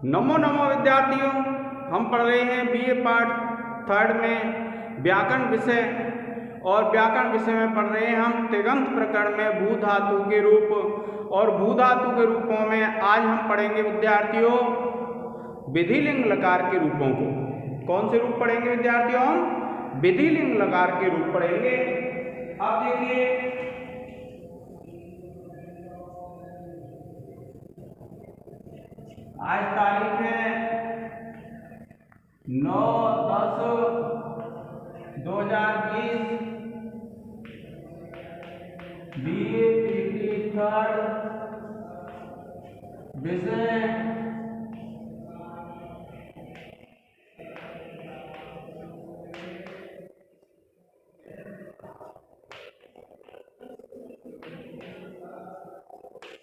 नमो नमो विद्यार्थियों, हम पढ़ रहे हैं बीए पार्ट थर्ड में व्याकरण विषय। और व्याकरण विषय में पढ़ रहे हैं हम तिङन्त प्रकरण में भू धातु के रूप। और भू धातु के रूपों में आज हम पढ़ेंगे विद्यार्थियों विधिलिंग लकार के रूपों को। कौन से रूप पढ़ेंगे विद्यार्थियों? हम विधिलिंग लकार के रूप पढ़ेंगे। अब देखिए, आज तारीख है 9/10/2020, बीए पीटी थर्ड विषय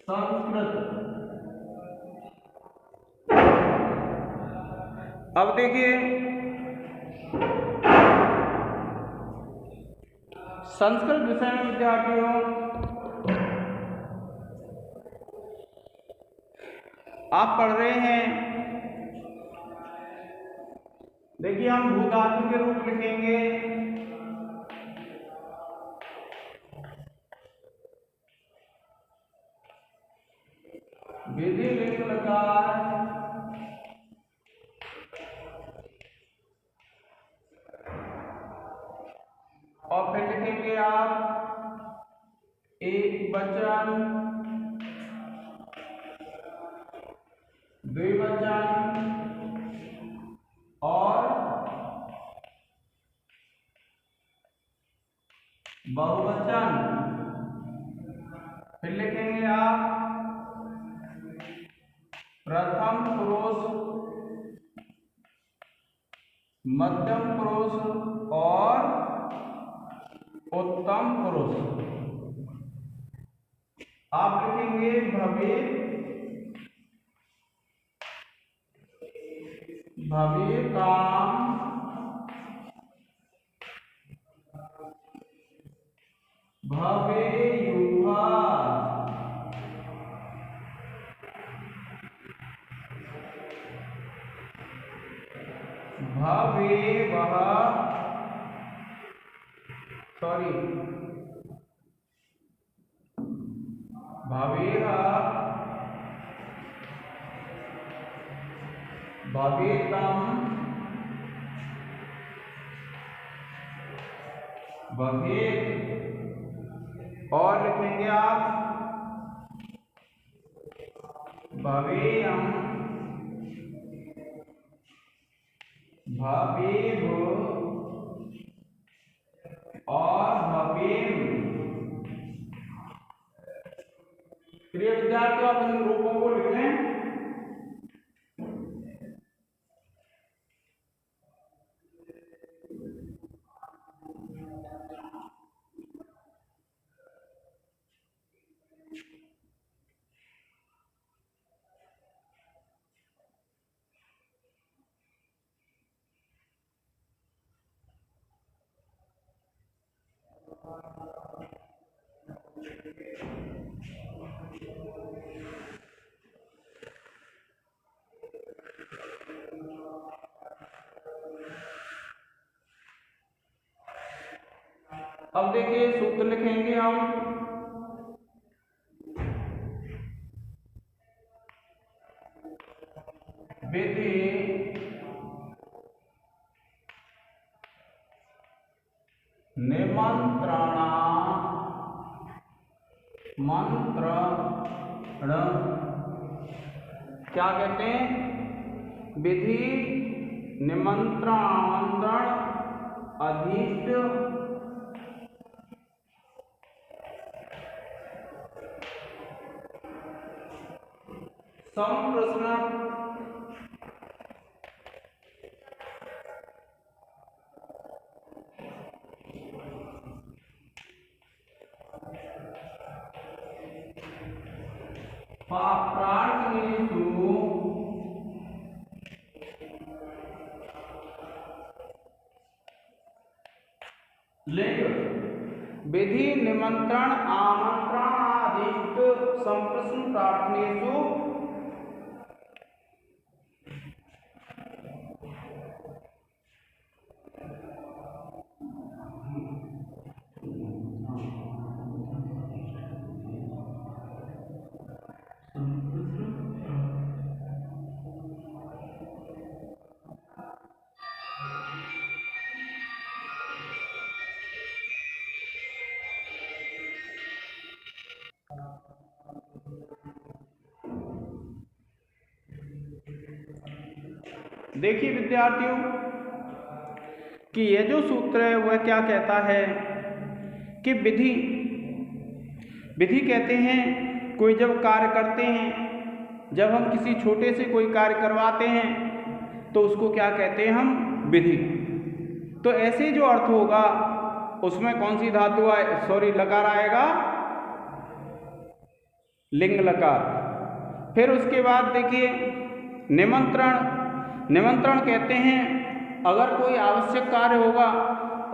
संस्कृत। अब देखिए, संस्कृत विषय में विद्यार्थियों आप पढ़ रहे हैं। देखिए, हम भू धातु के रूप लिखेंगे। विधिलिंग लकार और फिर लिखेंगे आप एक वचन, द्विवचन और बहुवचन। फिर लिखेंगे आप प्रथम पुरुष, मध्यम पुरुष और उत्तम पुरुष। आप लिखेंगे भव्य काम, भव्य युवा, भव्य भव्यतम, भवेत। और लिखेंगे आप भवेयम, भवेव और भवेम। प्रिय विद्यार्थियों, आप इन रूपों को लिख लें। अब देखिए, सूत्र लिखेंगे हम। विधि मंत्रण क्या कहते हैं? विधि निमंत्रण अधीष्ट संप्रश्न प्रार्थनेषु लिंग विधि निमंत्रण आमंत्रणाधीष्ट संप्रश्न प्रार्थनेषु देखिए विद्यार्थियों कि यह जो सूत्र है वह क्या कहता है कि विधि कहते हैं कोई जब कार्य करते हैं, जब हम किसी छोटे से कोई कार्य करवाते हैं तो उसको क्या कहते हैं हम, विधि। तो ऐसे जो अर्थ होगा उसमें कौन सी धातु लकार आएगा, लिंग लकार। फिर उसके बाद देखिए निमंत्रण कहते हैं अगर कोई आवश्यक कार्य होगा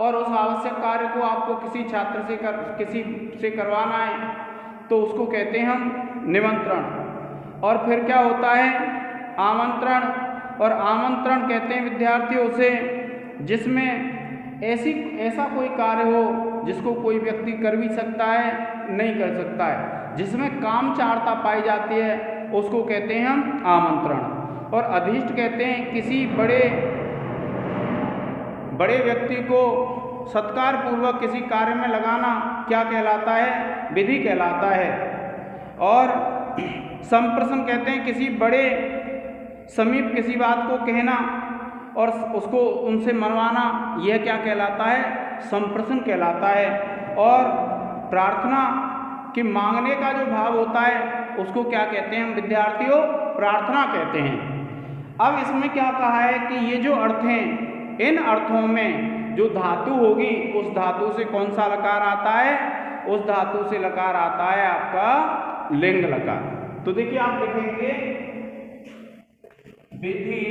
और उस आवश्यक कार्य को आपको किसी छात्र से किसी से करवाना है तो उसको कहते हैं हम निमंत्रण। और फिर क्या होता है, आमंत्रण। और आमंत्रण कहते हैं विद्यार्थियों से जिसमें ऐसा कोई कार्य हो जिसको कोई व्यक्ति कर भी सकता है, नहीं कर सकता है, जिसमें कामचारता पाई जाती है उसको कहते हैं हम आमंत्रण। और अधिष्ट कहते हैं किसी बड़े व्यक्ति को सत्कार पूर्वक किसी कार्य में लगाना क्या कहलाता है, विधि कहलाता है। और संप्रश्न कहते हैं किसी बड़े समीप किसी बात को कहना और उसको उनसे मनवाना, यह क्या कहलाता है, संप्रश्न कहलाता है। और प्रार्थना कि मांगने का जो भाव होता है उसको क्या कहते हैं हम विद्यार्थियों, प्रार्थना कहते हैं। अब इसमें क्या कहा है कि ये जो अर्थ हैं, इन अर्थों में जो धातु होगी उस धातु से कौन सा लकार आता है, उस धातु से लकार आता है आपका लिंग लकार। तो देखिए आप लिखेंगे विधि,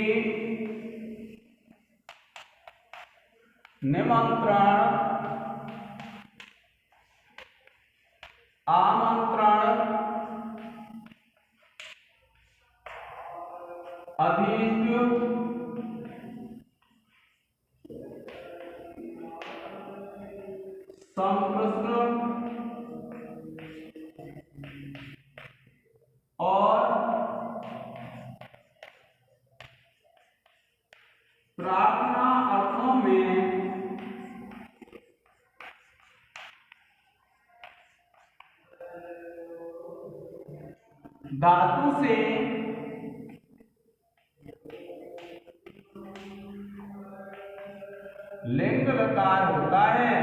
निमंत्रण, आमंत्रण, अधिष्ट, संप्रश्न और प्रार्थना अर्थों में धातु से लिंग लकार होता है।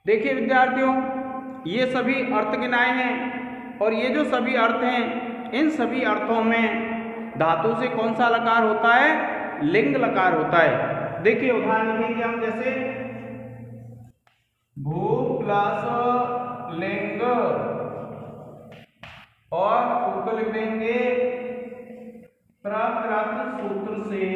देखिए विद्यार्थियों ये सभी अर्थ गिनाए हैं और ये जो सभी अर्थ हैं इन सभी अर्थों में धातु से कौन सा लकार होता है, लिंग लकार होता है। देखिए उदाहरण लिखेंगे हम, जैसे भू प्लस लिंग और सूत्र लिख देंगे प्रकृत सूत्र से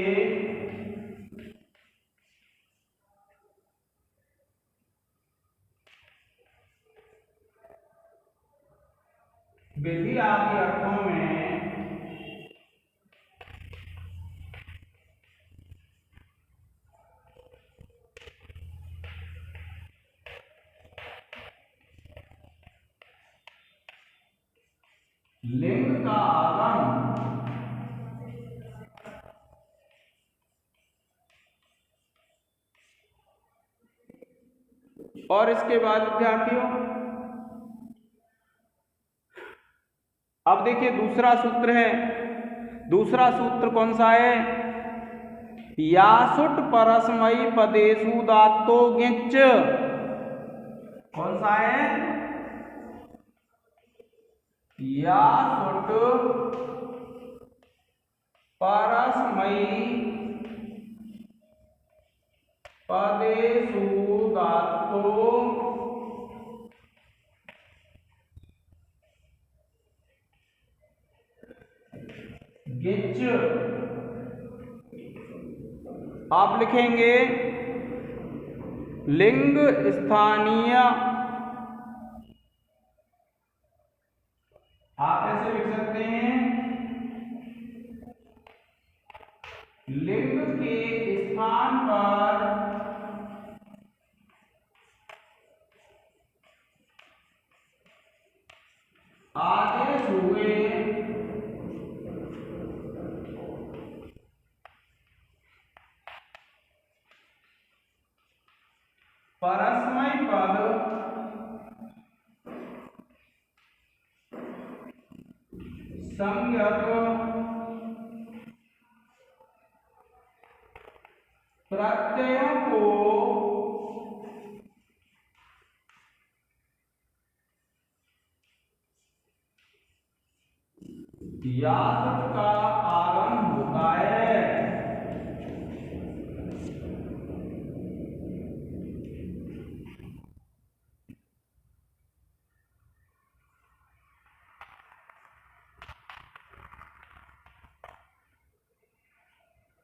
विधि आदि अर्थों में लिंग का आगम और इसके बाद विद्यार्थियों अब देखिए दूसरा सूत्र है। दूसरा सूत्र कौन सा है, यासुट परस्मयी पदेषु धातो ङिच्च। कौन सा है, यासुट परस्मयी पदेषु धातो ङिच्च। आप लिखेंगे लिंग स्थानीय, आप ऐसे लिख सकते हैं लिंग के स्थान पर आदेश हुए परस्मय पद संज्ञक प्रत्ययों को यासुट का आगम होता है।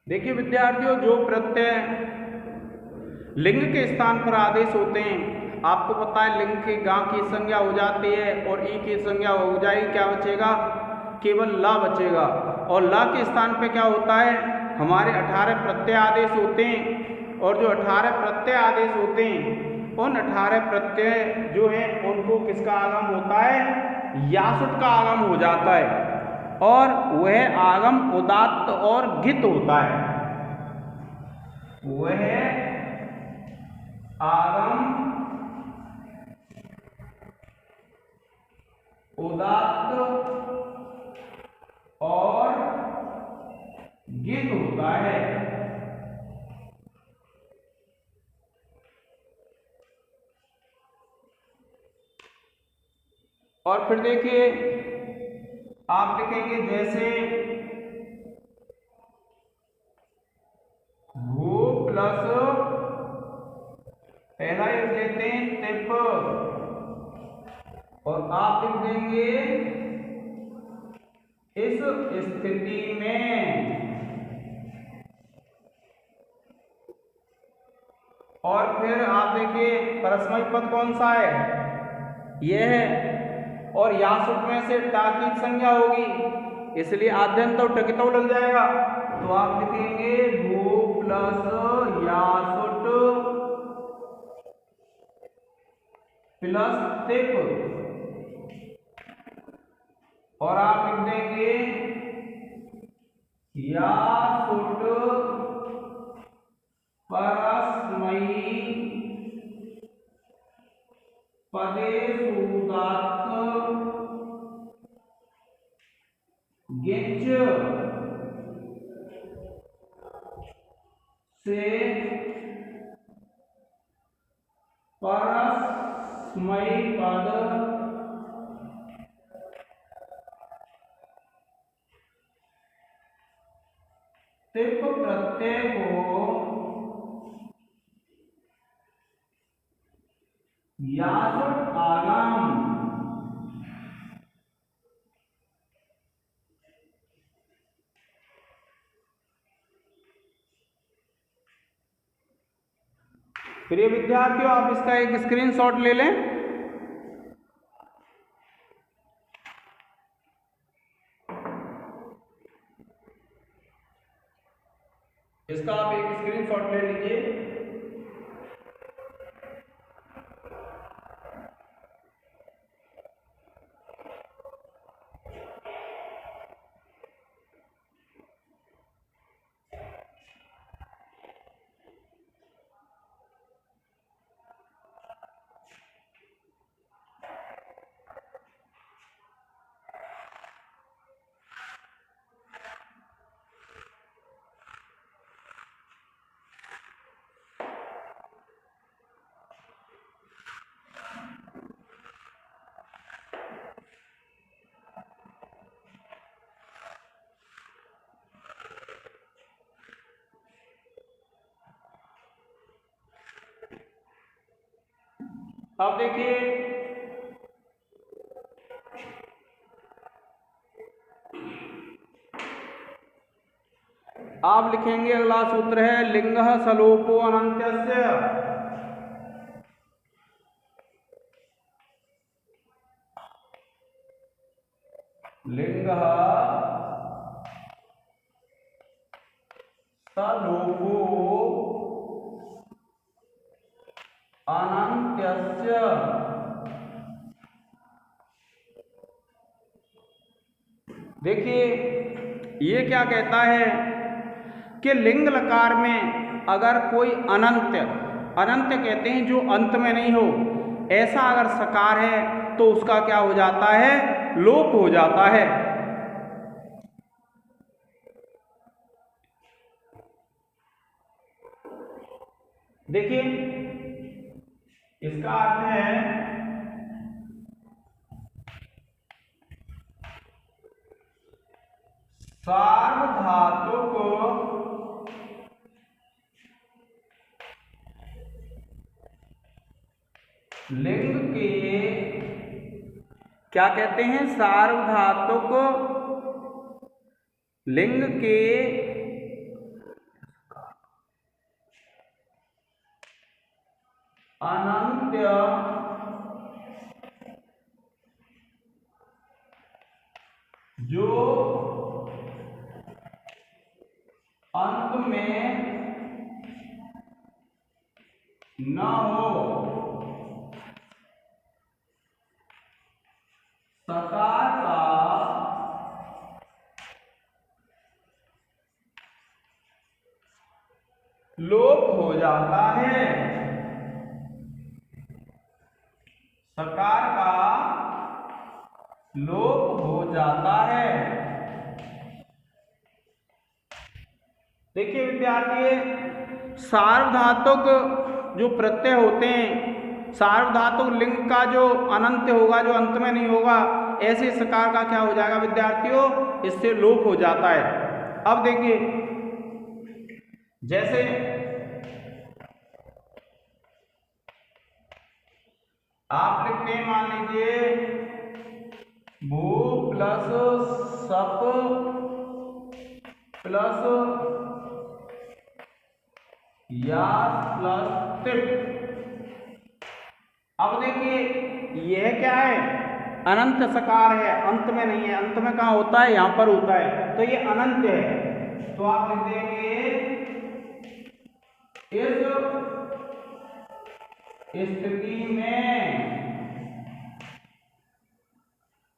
देखिए विद्यार्थियों, जो प्रत्यय लिंग के स्थान पर आदेश होते हैं, आपको पता है लिंग की गा की संज्ञा हो जाती है और ई की संज्ञा हो जाएगी, क्या बचेगा? केवल ला बचेगा। और ला के स्थान पे क्या होता है? हमारे 18 प्रत्यय आदेश होते हैं और जो 18 प्रत्यय आदेश होते हैं, उन 18 प्रत्यय जो हैं उनको किसका आगम होता है? यासुट का आगम हो जाता है। और वह आगम उदात्त और घित होता है। वह आगम उदात्त और घित होता है। और फिर देखिए आप लिखेंगे जैसे भू प्लस पहला यूज लेते हैं टिप, और आप लिख देंगे इस स्थिति में। और फिर आप देखिए परस्मैपद पद कौन सा है? यह है। और यासुट में से टा की संज्ञा होगी, इसलिए आद्यंत और टकितो लग जाएगा। तो आप लिखेंगे भू प्लस यासुट प्लस तिप, और आप लिख देंगे यासुट परस्मयी पदेषु उदात्त गिच से परस्मयी पद तिप प्रत्यय को यासुट आगम प्रिय विद्यार्थियों, आप इसका एक स्क्रीनशॉट ले लें। इसका आप एक स्क्रीनशॉट ले लीजिए। अब देखिए आप लिखेंगे, अगला सूत्र है लिंगः सलोपो अनन्त्यस्य। लिंगः सलोपो अनन्त्यस्य। देखिए ये क्या कहता है कि लिंग लकार में अगर कोई अनंत, अनंत कहते हैं जो अंत में नहीं हो, ऐसा अगर सकार है तो उसका क्या हो जाता है? लोप हो जाता है। देखिए इसका अर्थ है सार्वधातुक लिंग के, क्या कहते हैं, सार्वधातुक लिंग के अनंत्य जो अंत में न हो, सकार का लोप हो जाता है। सकार का लोप हो जाता है। देखिए विद्यार्थी, सार्वधातुक जो प्रत्यय होते हैं, सार्वधातुक लिंग का जो अनंत होगा, जो अंत में नहीं होगा, ऐसे सकार का क्या हो जाएगा विद्यार्थियों, इससे लोप हो जाता है। अब देखिए जैसे आप लिखते हैं, मान लीजिए भू प्लस सप प्लस या प्लस तिप। अब देखिए यह क्या है, अनंत सकार है, अंत में नहीं है। अंत में कहाँ होता है, यहां पर होता है, तो ये अनंत है। तो आप लिख देंगे इस स्थिति में,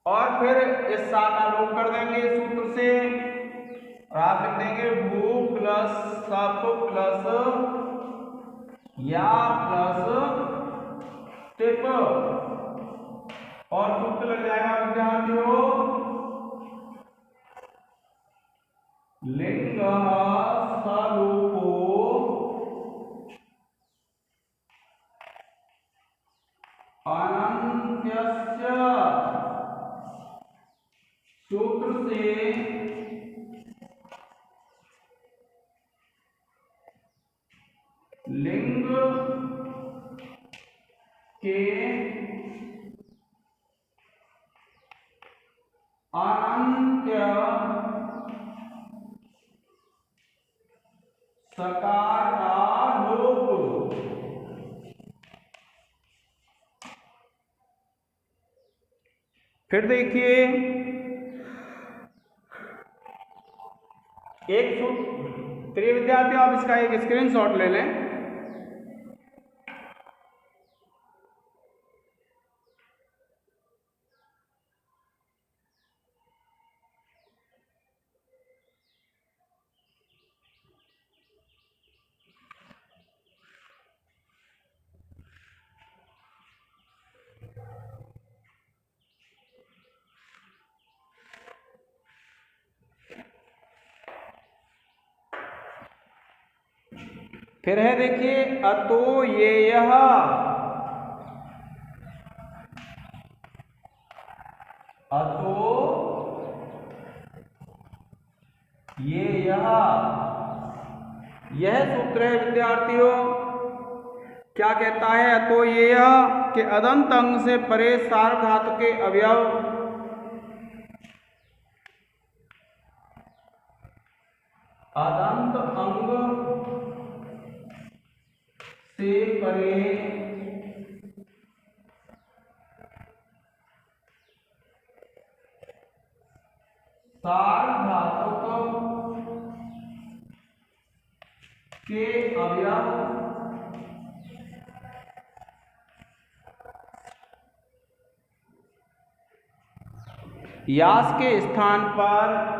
और फिर इस सा का लोप कर देंगे सूत्र से, और आप लिख देंगे भू प्लस सप प्लस या प्लस टिप, और सूत्र लग जाएगा विद्यार्थियों लिंग सलोपो अनन्त्यस्य। सूत्र से लिंग के अनंत्य सकार का लोप। फिर देखिए एक सूत्र, प्रिय विद्यार्थियों आप इसका एक स्क्रीनशॉट ले लें। फिर है देखिए अतो ये यह, अतो ये यह सूत्र है विद्यार्थियों, क्या कहता है, अतो ये यह कि अदंत अंग से परे सार्वधातु के अवयव अदंत अंग से परे सार्वधातुक के अवयव यास के स्थान पर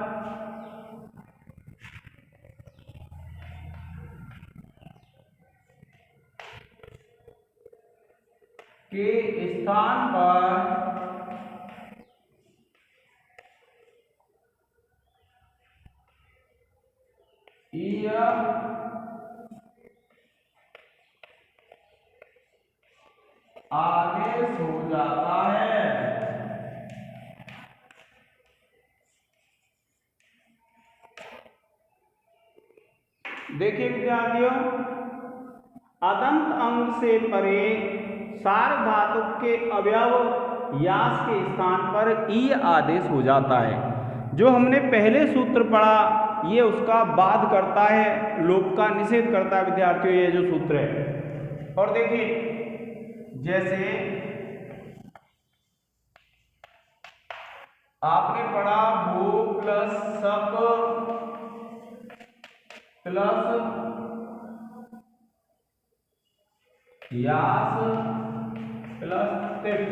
आदेश हो जाता है। देखिए विद्यार्थियों, अदंत अंग से परे सार्वधातुक के अवयव यास के स्थान पर ई आदेश हो जाता है। जो हमने पहले सूत्र पढ़ा ये उसका बाध करता है, लोप का निषेध करता है विद्यार्थियों, ये जो सूत्र है। और देखिए जैसे आपने पढ़ा भू प्लस सप प्लस यास प्लस तिप,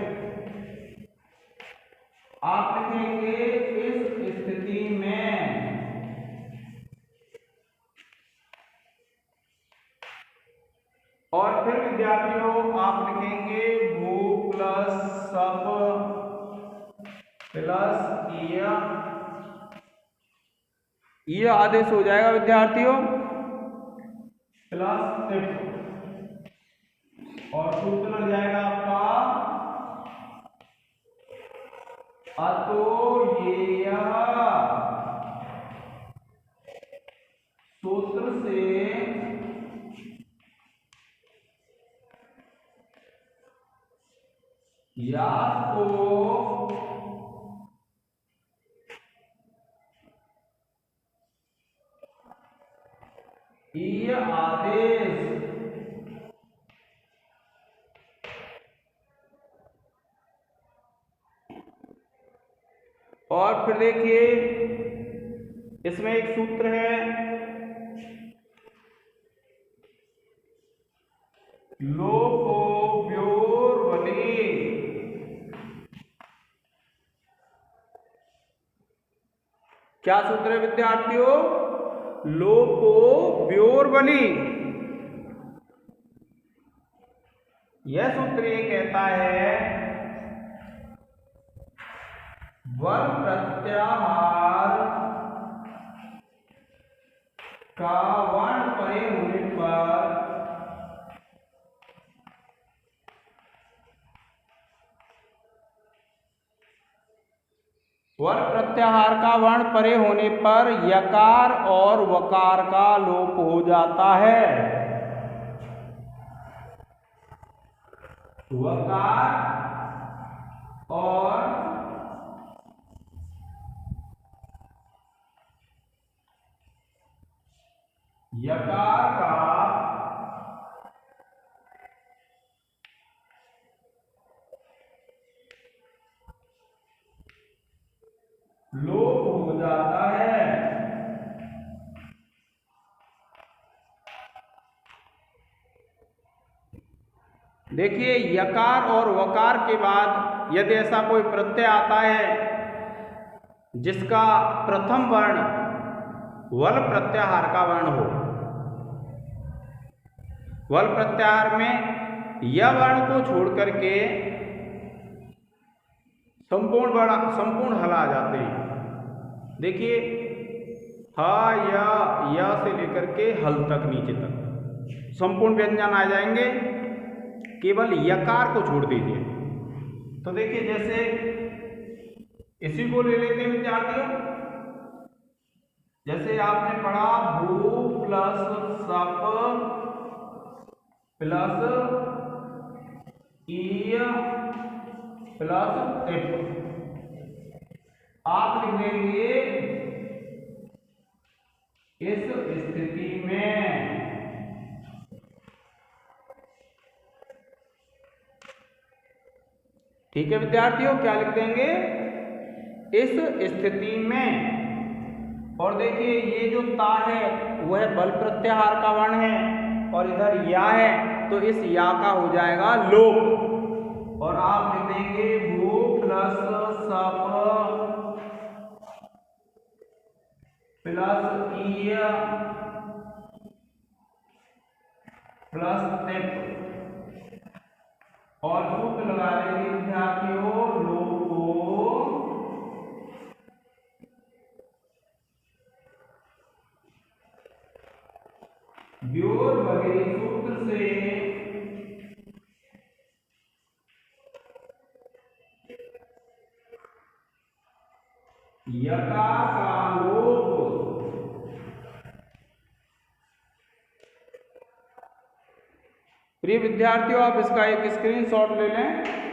आप लिखेंगे इस स्थिति में और फिर विद्यार्थियों आप लिखेंगे भू प्लस सप प्लस ये आदेश हो जाएगा विद्यार्थियों प्लस तिप, और सूत्र लग जाएगा आपका अतो ये सूत्र से यास को ये आदेश और फिर देखिए इसमें एक सूत्र है लोपो व्योर्वलि। क्या सूत्र है विद्यार्थियों? लोपो व्योर्वलि। यह सूत्र ये कहता है वर प्रत्याहार का वर्ण परे होने पर वर प्रत्याहार का वर्ण परे होने पर यकार और वकार का लोप हो जाता है। वकार और यकार का लोप हो जाता है। देखिए यकार और वकार के बाद यदि ऐसा कोई प्रत्यय आता है जिसका प्रथम वर्ण वल प्रत्याहार का वर्ण हो, वल प्रत्याहार में यह वर्ण को छोड़ करके संपूर्ण हल आ जाते हैं। देखिए ह या से लेकर के हल तक नीचे तक संपूर्ण व्यंजन आ जाएंगे, केवल यकार को छोड़ दीजिए। तो देखिए जैसे इसी को ले लेते हैं विद्यार्थियों, जैसे आपने पढ़ा भू प्लस सप प्लस ई प्लस टिप, आप लिख देंगे इस स्थिति में ठीक है विद्यार्थियों, क्या लिख देंगे इस स्थिति में। और देखिए ये जो ता है वह बल प्रत्याहार का वर्ण है और इधर या है, तो इस या का हो जाएगा लोप और आप लिख देंगे भू प्लस सप प्लस ई प्लस टिप और सूत्र लगा देंगे विद्यार्थियों लोपो व्योर्वलि सूत्र से प्रिय विद्यार्थियों, आप इसका एक स्क्रीनशॉट ले लें।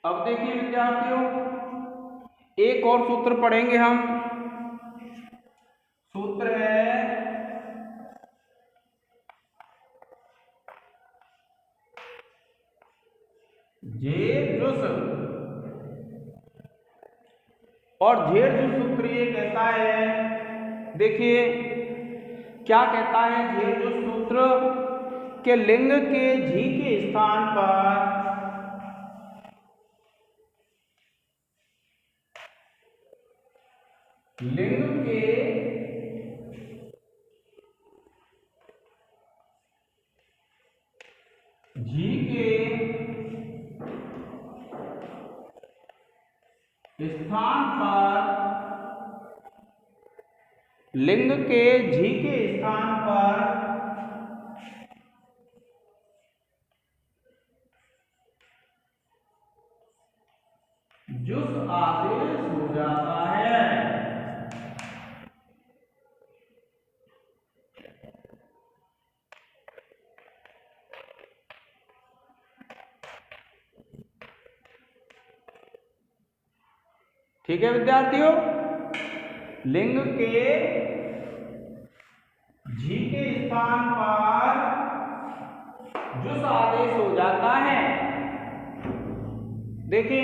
अब देखिए विद्यार्थियों, एक और सूत्र पढ़ेंगे हम। सूत्र है जेर जुस, और जेर जुस सूत्र ये कहता है, देखिए क्या कहता है जेर जुस सूत्र, के लिंग के जी के स्थान पर लिंग के जी के स्थान पर, लिंग के जी के स्थान पर जुस आदेश हो जाता है। ठीक है विद्यार्थियों, लिंग के जी के स्थान पर जुस आदेश हो जाता है। देखिए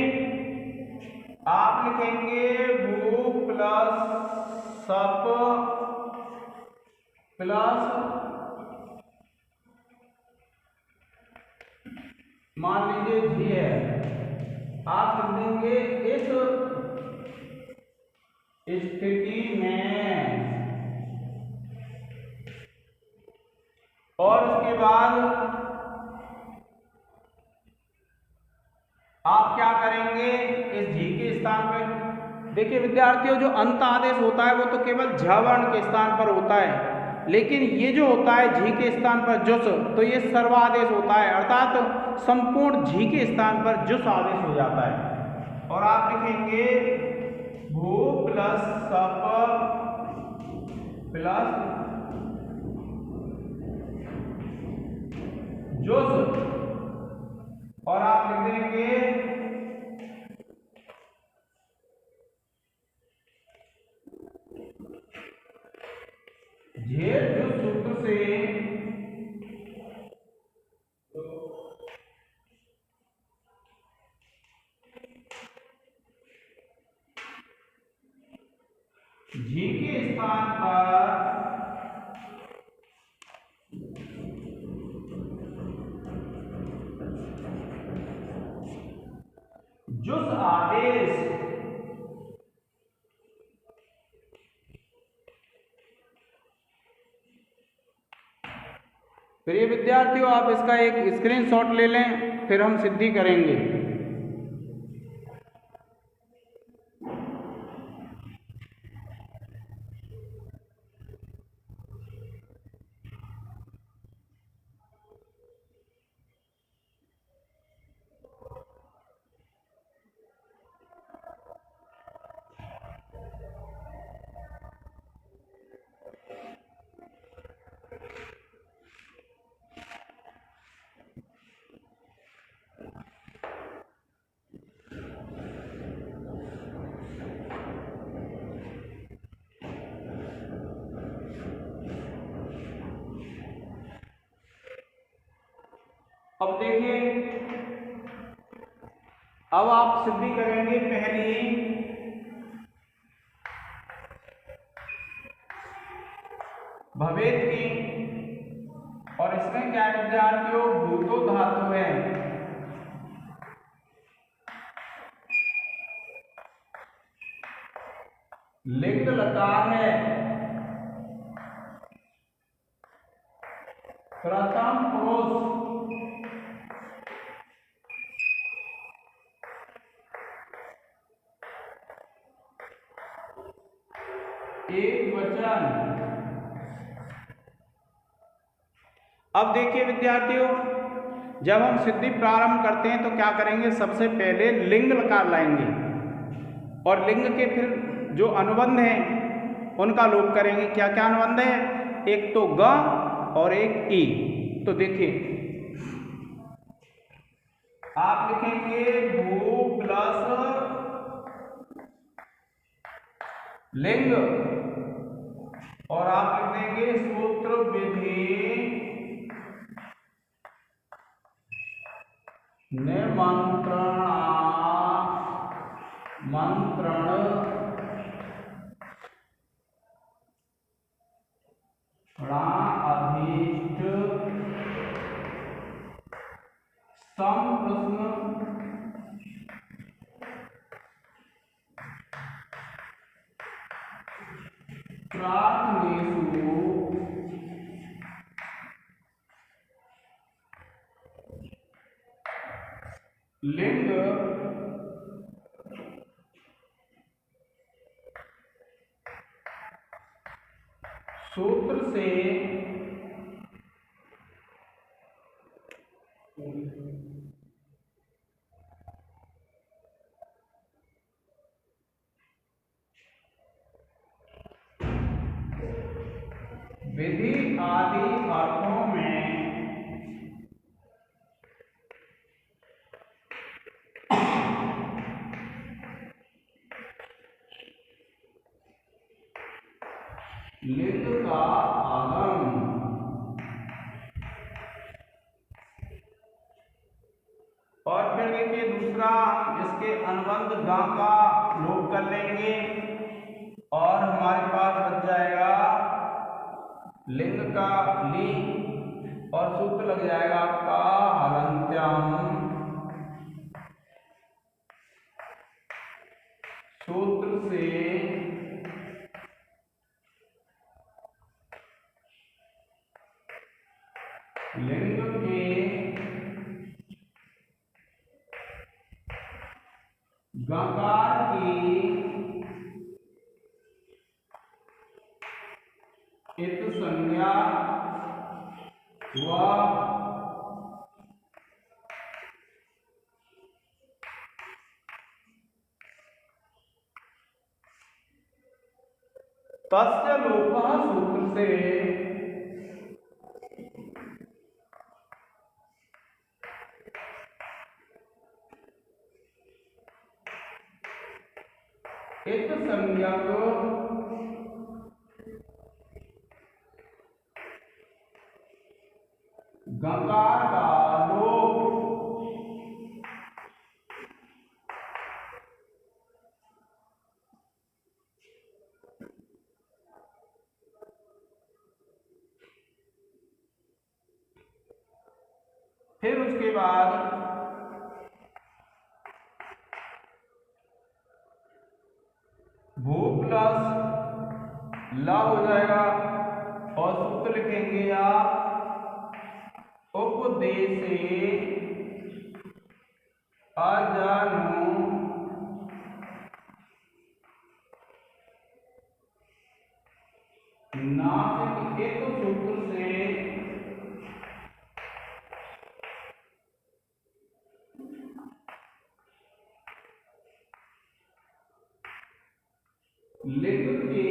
आप लिखेंगे भू प्लस सप प्लस, मान लीजिए जी है, आप लिख देंगे इस स्थिति में, और उसके बाद आप क्या करेंगे इस जी के स्थान पे। देखिए विद्यार्थियों, जो अंत आदेश होता है वो तो केवल झ वर्ण के स्थान पर होता है, लेकिन ये जो होता है जी के स्थान पर जुस, तो ये सर्वादेश होता है, अर्थात संपूर्ण जी के स्थान पर जुस आदेश हो जाता है। और आप लिखेंगे भू प्लस सप प्लस जुस, और आप लिख देंगे जेर जुस सूत्र से जी के स्थान पर जुस आदेश प्रिय विद्यार्थियों, आप इसका एक स्क्रीनशॉट ले लें, फिर हम सिद्धि करेंगे। अब देखिए, अब आप सिद्धि करेंगे पहली भवेद की, और इसमें क्या है विद्यार्थियों, भूतो धातु है। लिंग लकार है। प्रथम पुरुष एक वचन। अब देखिए विद्यार्थियों, जब हम सिद्धि प्रारंभ करते हैं तो क्या करेंगे, सबसे पहले लिंग लकार लाएंगे और लिंग के फिर जो अनुबंध हैं उनका लोप करेंगे। क्या क्या अनुबंध है, एक तो ग और एक ई। तो देखिए आप लिखेंगे भू प्लस लिंग और आप लिख देंगे सूत्र विधि निमंत्रण मंत्रण अधीष्ट संप्रश्न प्रार्थनेषु लिंग सूत्र से विधि आदि अर्थों में लिंग का आगम। और फिर देखिए दूसरा, इसके अनुबंध गा का लोप कर लेंगे और हमारे पास बच जाएगा लिंग का ली और सूत्र लग जाएगा आपका हलन्त्यम। सूत्र से लिंग के गकार की इत संज्ञा व तस्य लोपः सूत्र से इत संज्ञक गकार का लोप। फिर उसके बाद भू प्लस ला हो जाएगा और सूत्र लिखेंगे आप उपदेशे अजानु नासिक के तो सूत्र से लिंग के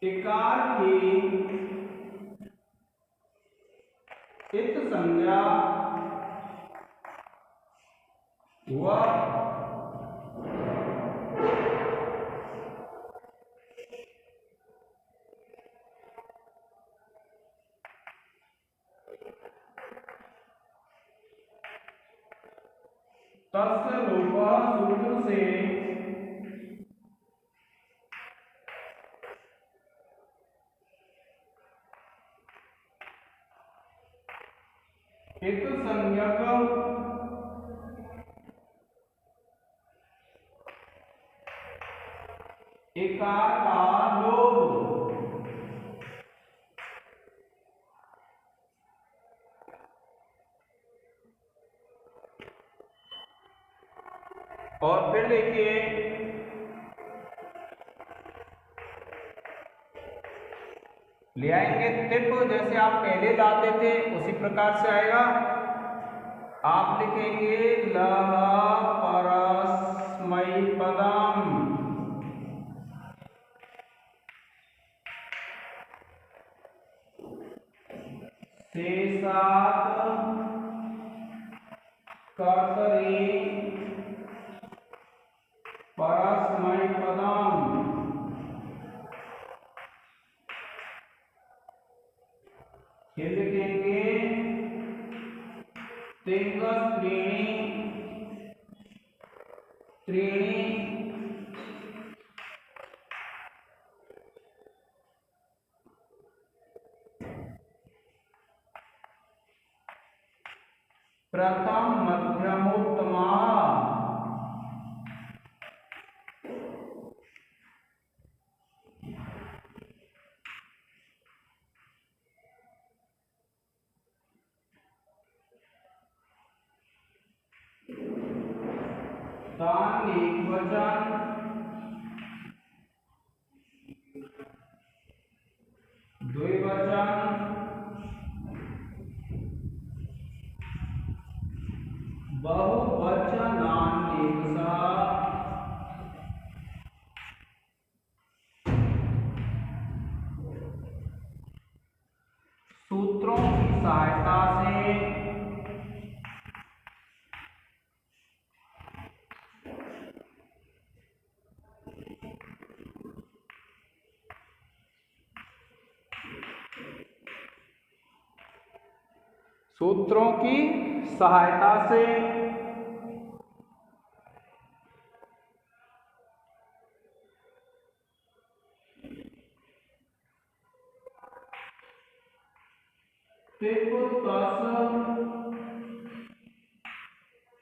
इकार की इत संज्ञा व तस्य लोपः सूत्र से एक संज्ञक इकार का लोप। और फिर देखिए ले आएंगे टिप, जैसे आप पहले लाते थे उसी प्रकार से आएगा। आप लिखेंगे लह परस्मैपदम्, शेषात् कर्तरि परस्मैपदम्। फिर लिखेंगे तिंगस् त्रीणि प्रथम मध्यमोत्तमा। तान एकवचन द्विवचन बहुवचनान्येकशः। सूत्रों की सहायता से सूत्रों की सहायता से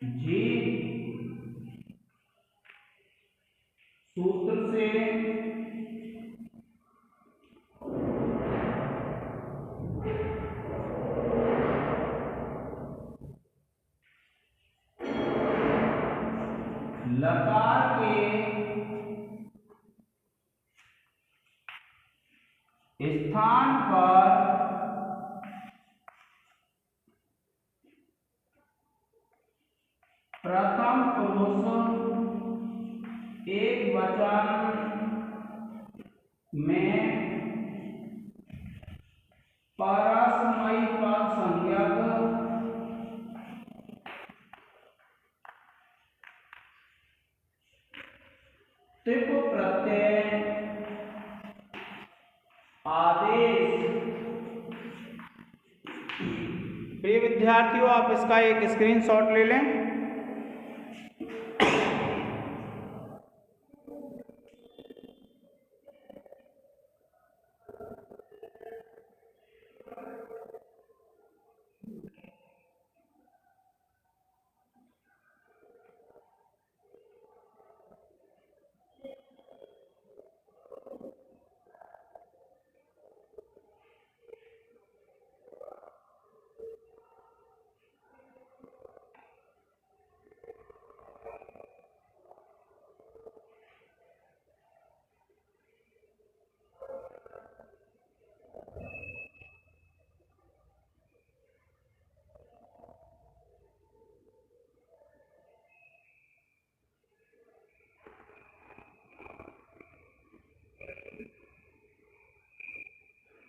जी सूत्र से लकार के स्थान पर प्रथम पुरुष एक वचन में परस्मैपद संज्ञक टिप प्रत्यय आदेश। प्रिय विद्यार्थियों, आप इसका एक स्क्रीनशॉट ले लें।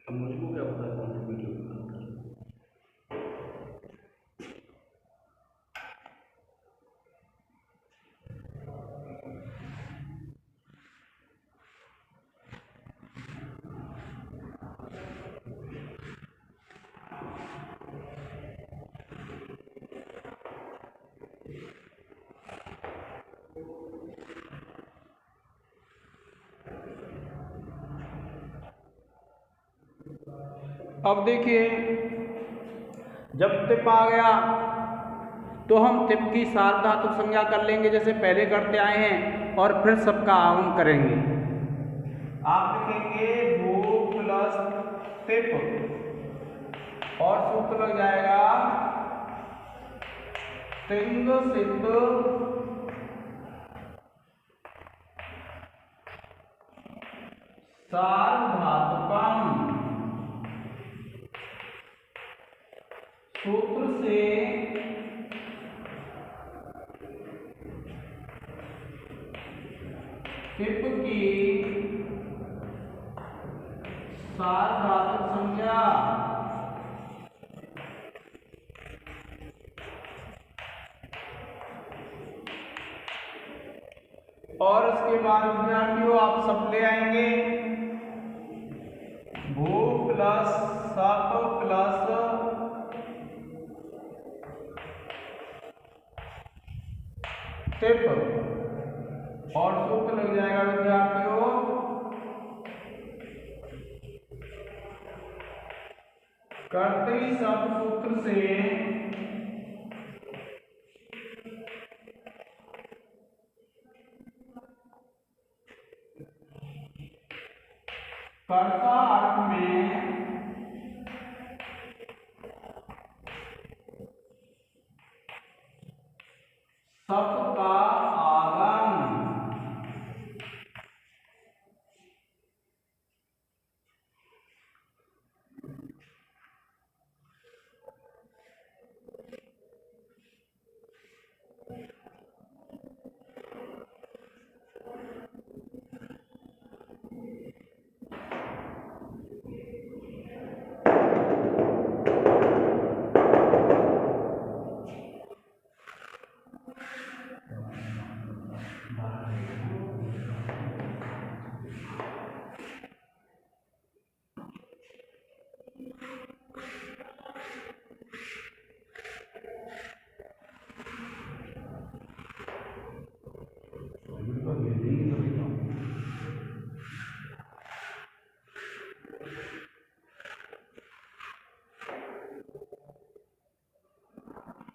अब मुझको क्या पता है कौन सी वीडियो बना रहा है। अब देखिए जब तिप आ गया तो हम तिप की सार्वधातुक संज्ञा कर लेंगे जैसे पहले करते आए हैं और फिर सबका आगम करेंगे। आप लिखेंगे भू प्लस तिप और सूत्र लग जाएगा तिंग सिद्ध सार्वधातुकम। सूत्र से तिप की सार्वधातुक संज्ञा और उसके बाद विद्यार्थियों आप सब ले आएंगे भू प्लस सप प्लस तिप और सूत्र लग जाएगा विद्यार्थियों कर्तरी सब सूत्र से कर्ता अर्थ में सप का आगम।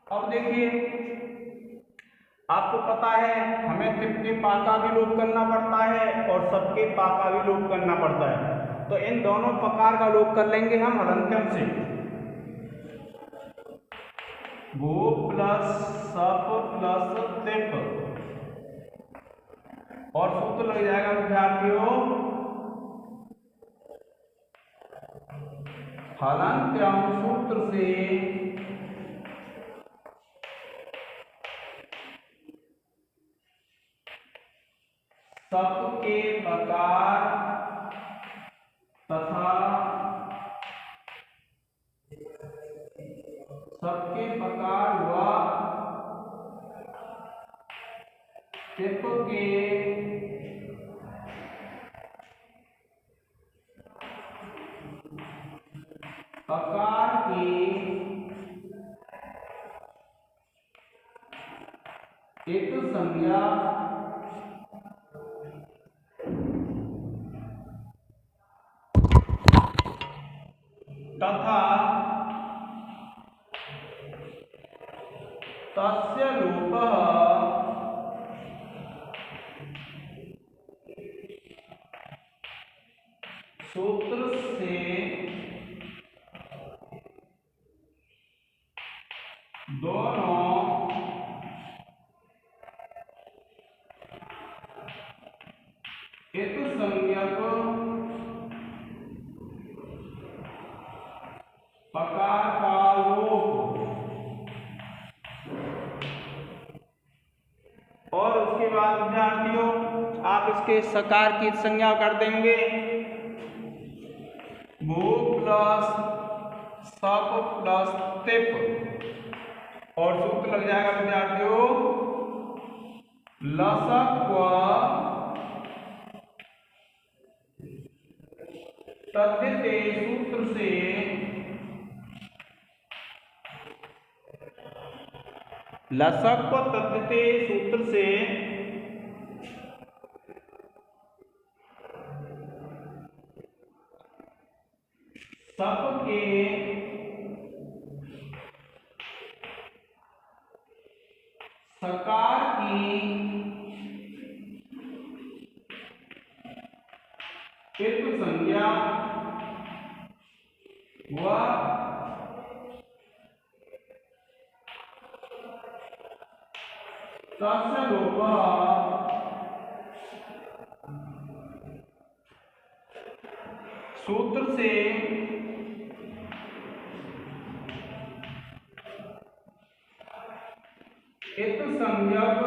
अब देखिए आपको पता है हमें तिप के पा का भी लोप करना पड़ता है और सबके पा का भी लोप करना पड़ता है, तो इन दोनों प्रकार का लोप कर लेंगे हम हलंत्यम से। भू प्लस सप प्लस तिप और सूत्र लग जाएगा विद्यार्थियों हलंत्यम सूत्र से सबके प्रकार तथा सबके प्रकार व तिप के प्रकार की एक संज्ञा तथा तस्य लोपः सूत्र से दोनों एक संज्ञक प्रकार का लोप और उसके बाद विद्यार्थियों आप इसके सकार की संज्ञा कर देंगे भू प्लस सप प्लस तिप और सूत्र लग जाएगा विद्यार्थियों लसक व तद्धिते सूत्र से लसक व तद्धिते सूत्र से सप के सकार की पितृ संज्ञा व तस्य लोपः सूत्र से इत संज्ञक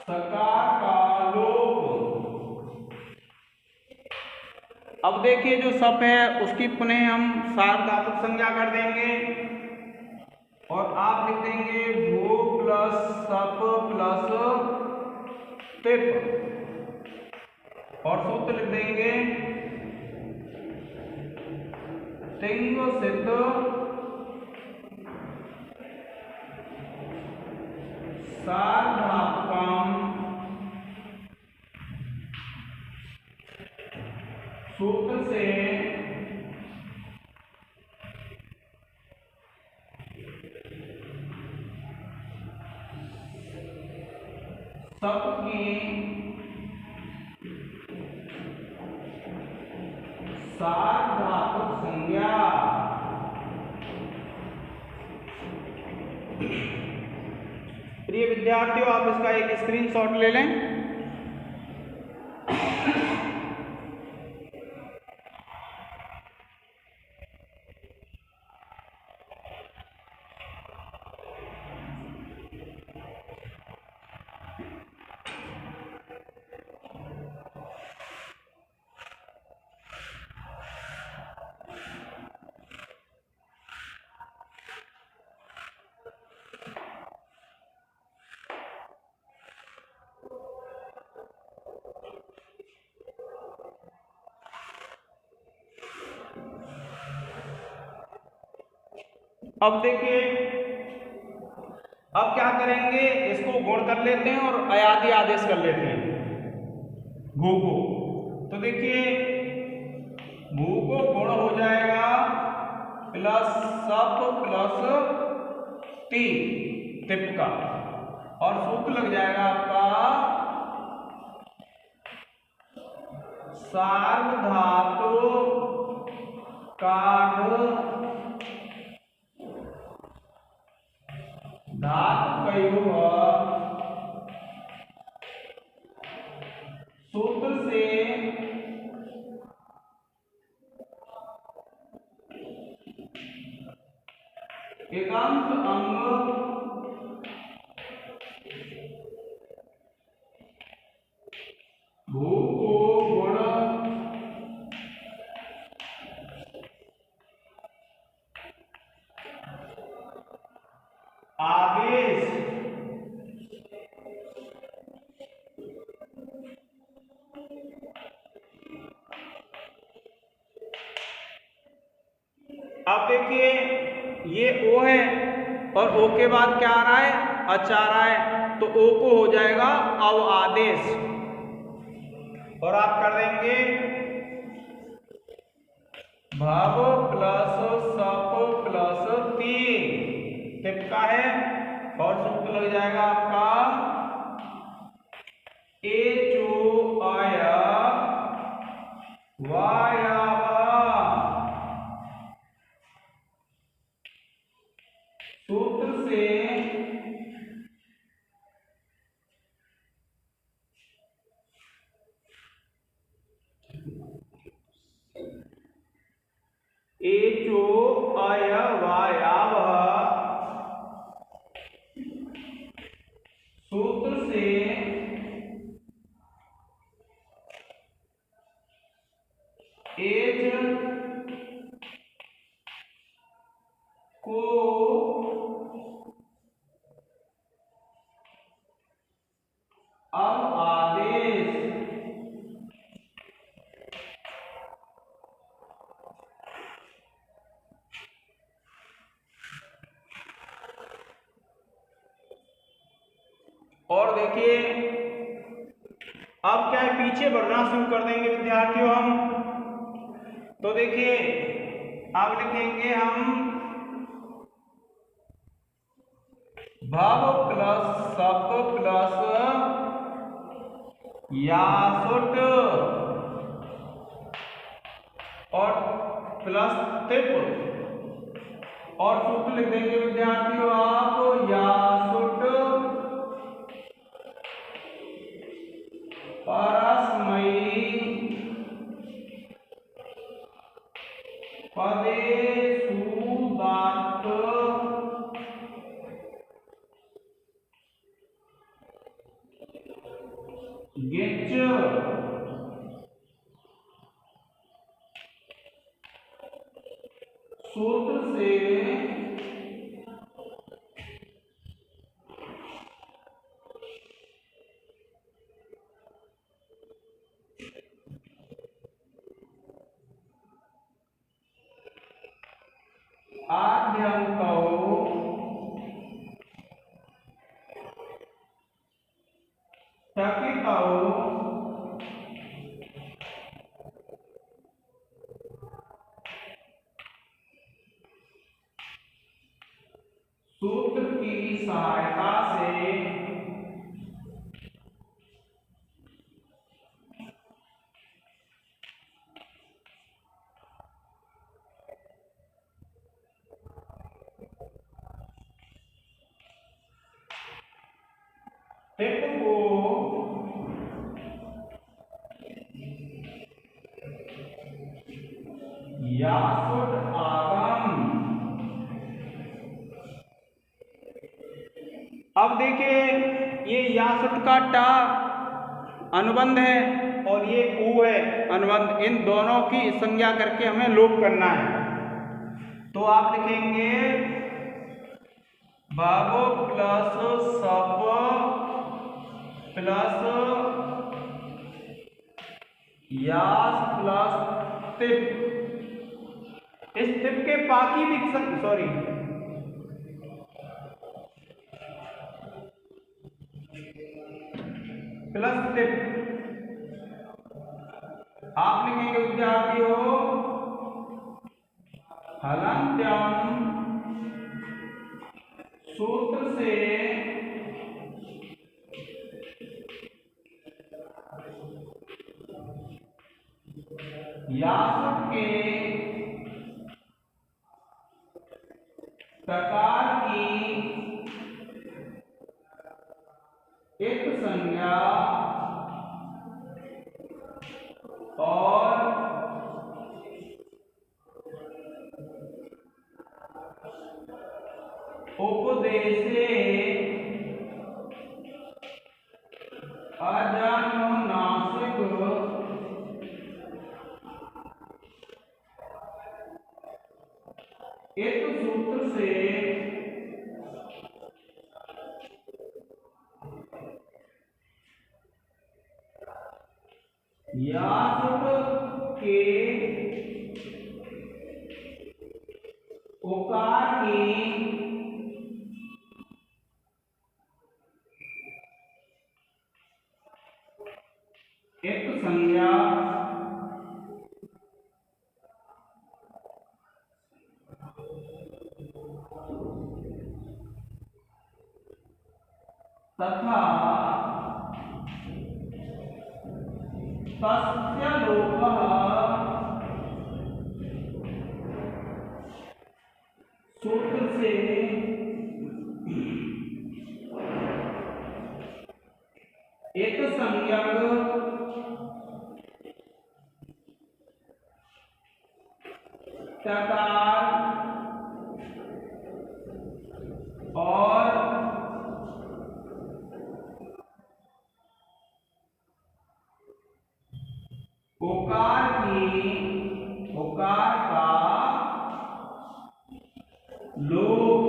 सकार का लोप। अब देखिए जो सप है उसकी पुनः हम सार्वधातुक संज्ञा कर देंगे और आप लिख देंगे भू प्लस सप प्लस तिप और सूत्र लिख देंगे तिंग सिद्ध सार्वधातुकम सूत्र से सप की सार्वधातुक संज्ञा। प्रिय विद्यार्थियों, आप इसका एक स्क्रीनशॉट ले लें। अब देखिए, अब क्या करेंगे, इसको गुण कर लेते हैं और अयादी आदेश कर लेते हैं भू को। तो देखिए भू को गुण हो जाएगा प्लस सप प्लस टी तिप का और सूत्र लग जाएगा आपका सार्वधातुक धातुकयोः सूत्र से एकांश अंग भू को गुण आदेश अब देखिए ये ओ है और ओ के बाद क्या आ रहा है, अच आ रहा है, तो ओ को हो जाएगा अव आदेश और आप कर देंगे भव प्लस सप प्लस ती तिप का है और सूत्र लग जाएगा आपका ए चो आया वाया सूत्र से एचो अयवायावः सूत्र से एच को अब आदेश और देखिए अब क्या है, पीछे बढ़ना शुरू कर देंगे विद्यार्थियों हम। तो देखिए अब लिखेंगे हम भव प्लस सप प्लस यासुट और प्लस तिप और सूत्र लिख देंगे विद्यार्थियों आप यासुट परस्मयी पदेषु दात् गिच सूत्र से आद्यंकौ टकितौ सूत्र की सहायता से टिप को यासुट आगम। अब देखिए ये यासुट का टा अनुबंध है और ये ऊ है अनुबंध, इन दोनों की संज्ञा करके हमें लोप करना है। तो आप लिखेंगे भव प्लस सप प्लस यास प्लस तिप। इस तिप के पाकी भी सॉरी प्लस तिप आप लिखेंगे विद्यार्थियों हलन्त्यम सूत्र से यासुट के प्रकार की एक संज्ञा और उपदेशे अजानुनासिक एक सूत्र से यासुट के उकार की एक संज्ञा तथा तस्य लोपः सूत्र से एक संज्ञक टकार और उकार का लोप।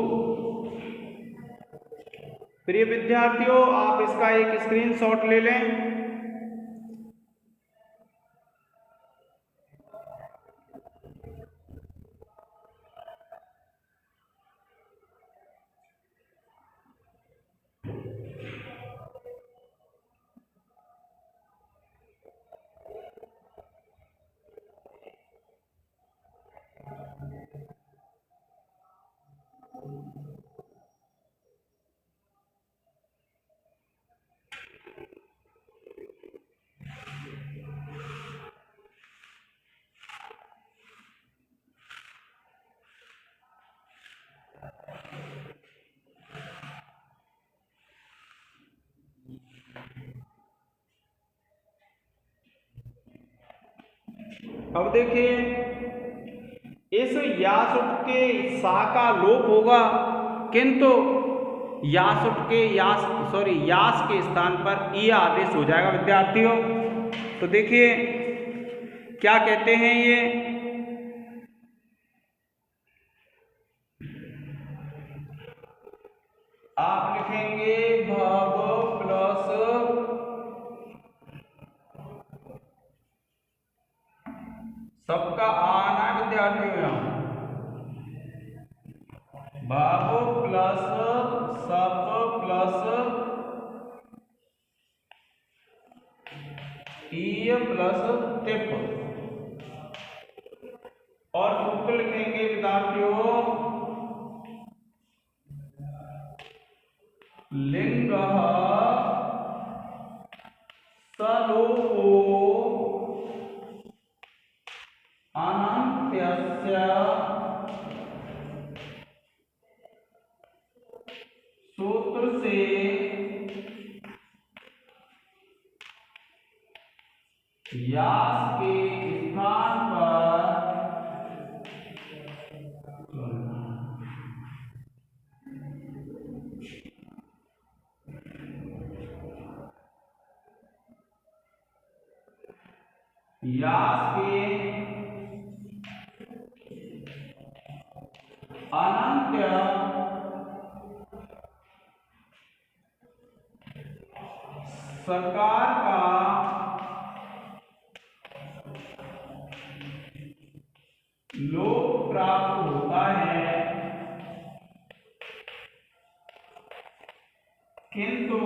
प्रिय विद्यार्थियों आप इसका एक स्क्रीनशॉट ले लें। अब देखिए इस यासुट के सा का लोप होगा, किंतु यासुट के यास के स्थान पर ई आदेश हो जाएगा विद्यार्थियों। तो देखिए क्या कहते हैं ये, आप लिखेंगे भव प्लस सबका आना विद्यार्थियों, यहाँ भव प्लस सब प्लस ई प्लस टिप, और सूत्र लिखेंगे विद्यार्थियों लिंग सलोपो अनन्त्यस्य सूत्र से यास के स्थान पर यास के अनंत सकार का लोप प्राप्त होता है, किंतु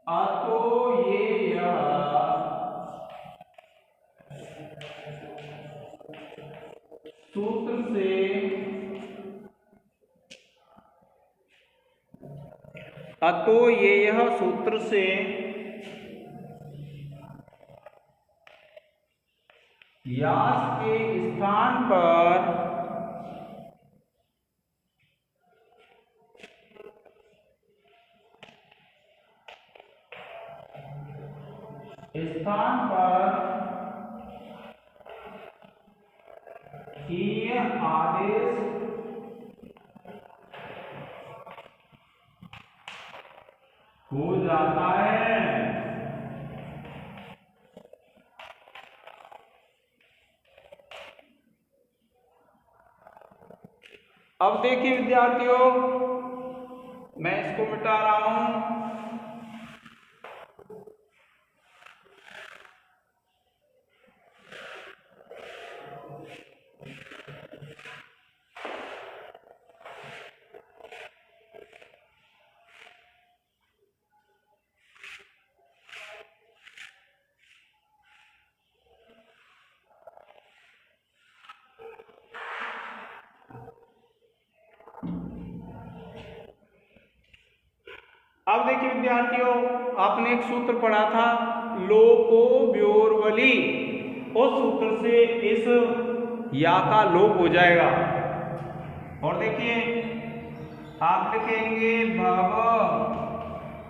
अतोयेय सूत्र से सूत्र से यास के स्थान पर ये आदेश हो जाता है। अब देखिए विद्यार्थियों, मैं इसको मिटा रहा हूं। अब देखिए विद्यार्थियों, आपने एक सूत्र पढ़ा था लोपो व्योर्वली, उस सूत्र से इस या का लोप हो जाएगा। और देखिए आप लिखेंगे भव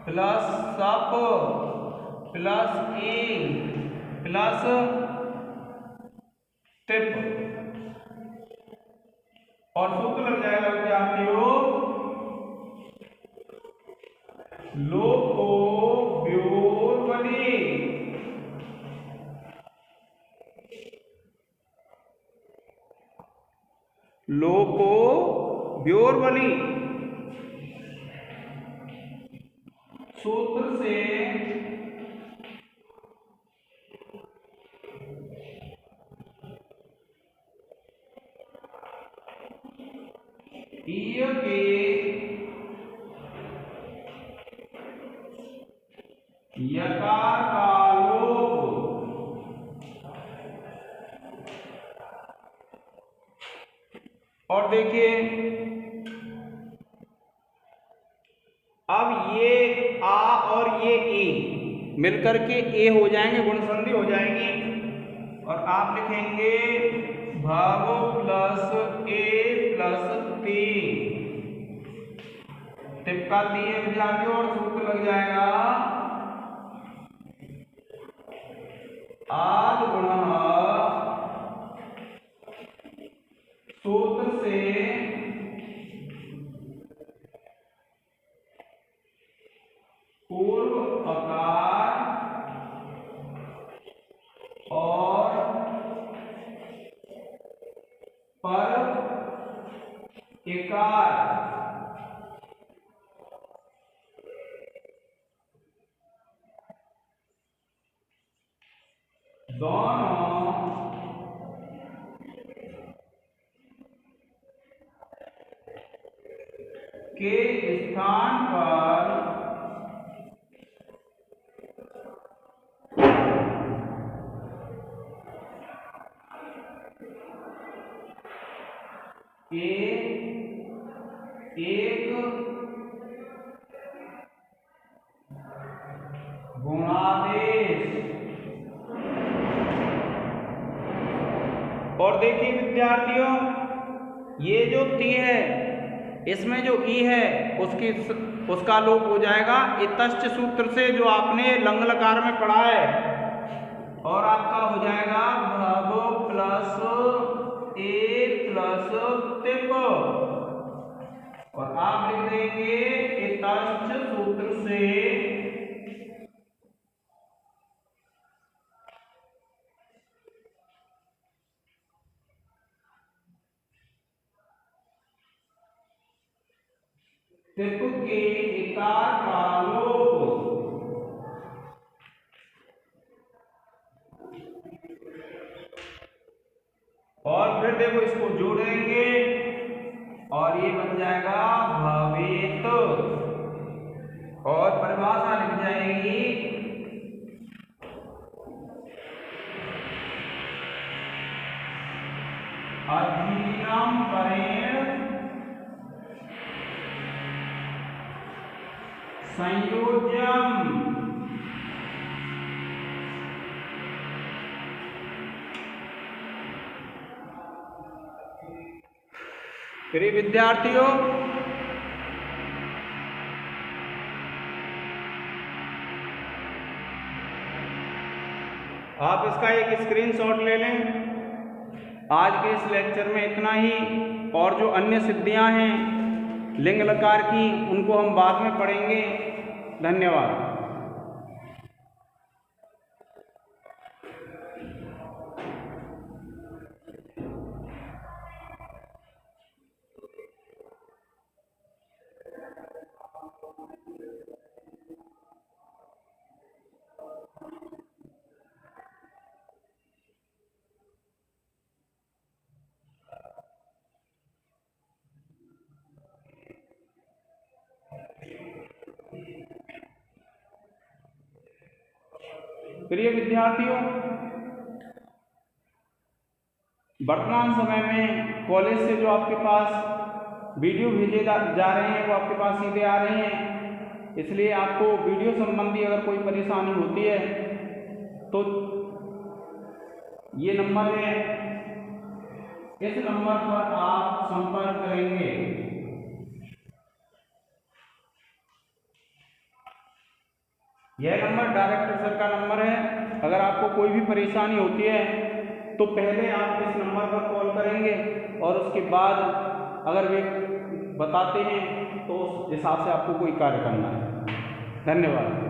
प्लस सप प्लस ई प्लस टिप, और सूत्र लग जाएगा विद्यार्थियों लोपो व्योर्वली। लोपो व्योर्वली सूत्र से ईय के यकार का लोप, और देखिए अब ये आ और ये ई मिलकर के ए हो जाएंगे, गुण संधि हो जाएगी और आप लिखेंगे भव प्लस ए प्लस 3। टिपका दी है विद्यार्थियों और सूत्र लग जाएगा आद गुणः सूत्र से पूर्व आकार और पर इकार दोनों के स्थान पर एक गुणादेश। और देखिए विद्यार्थियों, ये जो ती है इसमें जो ई है उसका लोप हो जाएगा इतश्च सूत्र से जो आपने लंग लकार में पढ़ा है और आपका हो जाएगा भव प्लस ए प्लस तिप और आप लिख देंगे इतश्च सूत्र से तिप के इकार का लोप। और फिर देखो इसको जोड़ेंगे और ये बन जाएगा भवेत और परिभाषा लिख जाएगी अधीनम परेण संयोज्यम। प्रिय विद्यार्थियों, आप इसका एक स्क्रीनशॉट ले लें। आज के इस लेक्चर में इतना ही और जो अन्य सिद्धियां हैं लिंग लकार की उनको हम बाद में पढ़ेंगे। धन्यवाद। प्रिय विद्यार्थियों, वर्तमान समय में कॉलेज से जो आपके पास वीडियो भेजे जा रहे हैं वो आपके पास सीधे आ रहे हैं, इसलिए आपको वीडियो संबंधी अगर कोई परेशानी होती है तो ये नंबर है, इस नंबर पर आप संपर्क करेंगे। यह नंबर डायरेक्टर सर का नंबर है। अगर आपको कोई भी परेशानी होती है तो पहले आप इस नंबर पर कॉल करेंगे और उसके बाद अगर वे बताते हैं तो उस हिसाब से आपको कोई कार्य करना है। धन्यवाद।